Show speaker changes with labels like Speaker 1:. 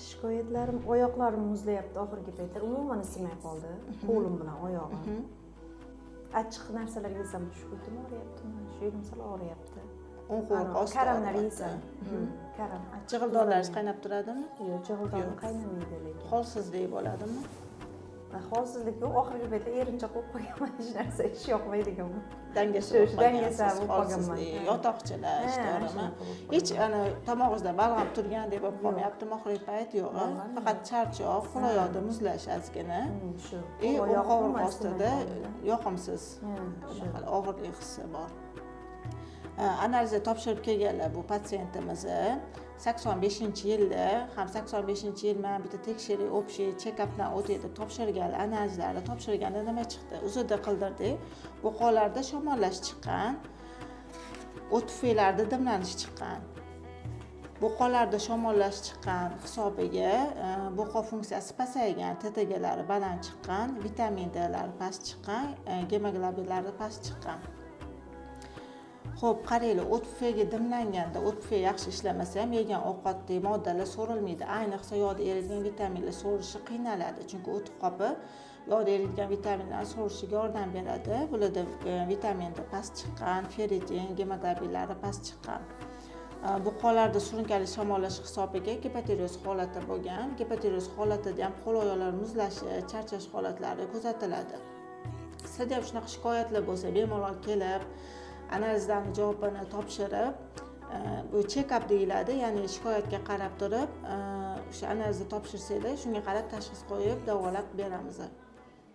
Speaker 1: shikoyatlarim oyoqlarim muzlayapti oxirgi paytda. Umuman isimay qoldi. Qo'lim bilan oyog'im. Achchiq narsalar yesam shu o'tim og'riyaptimi? Shu yerim sal og'riyapti. Karamlar yesam. Karam.
Speaker 2: Jig'ildonlaringiz qaynab turadimi?
Speaker 1: Yo'q, jig'ildon qaynamaydi lekin.
Speaker 2: Holsizlik bo'ladimi?
Speaker 1: Holsizlik yo'q, oxirgi paytda erinchoq bo'lib qolganman, hech narsa ish yoqmaydigan.
Speaker 2: Dangasa
Speaker 1: bo'lib qolganman.
Speaker 2: Yotoqchilar, to'g'rimi? Hech ana tomog'ingizda balg'am turgandek bo'lib qolmayaptimi oxirgi payt? Yo'q, faqat charchoq, qo'l oyoqda muzlash ozgina.
Speaker 1: Shu.
Speaker 2: Oyoq ostida yoqimsiz og'irlik hissi bor. Analiza topshirib kelganlar bu patsientimizni 85-yilda ham 85-yilda bitta tekshirish, общий check-updan o'tay deb topshirgan analizlarni topshirganda nima chiqdi? Uzrda qildirdik. Bu qonlarda shamollash chiqqan, o't tufaylarda dimlanish chiqqan. Bu qonlarda shamollash chiqqan hisobiga bu qon funksiyasi pasaygan, TTGlari baland chiqqan, vitamin D'lari past chiqqan, gemoglobinlari past chiqqan. Xo'p, qaranglar, o't tufayga dimlanganda o't tufay yaxshi ishlamasa ham yegan ovqatdagi moddalar so'rilmaydi. Ayniqsa yog'da eriydigan vitaminlar so'rishi qiynaladi, chunki o't qopi yog'da eriydigan vitaminlar so'rishiga yordam beradi. Bularda vitamin D past chiqqan, ferritin, gemoglobinlari past chiqqan. Bu qonlarda surunkali shamollash hisobiga gipotireoz holati bo'lgan. Gipotireoz holatida ham qo'l oyoqlar muzlashi, charchash holatlari kuzatiladi. Sizda ham shunaqa shikoyatlar bo'lsa, bemalol kelib analizlarning javobini topshirib, bu check-up deyiladi, ya'ni shikoyatga qarab turib, o'sha analizni topshirsanglar, shunga qarab tashxis qo'yib davolab beramiz.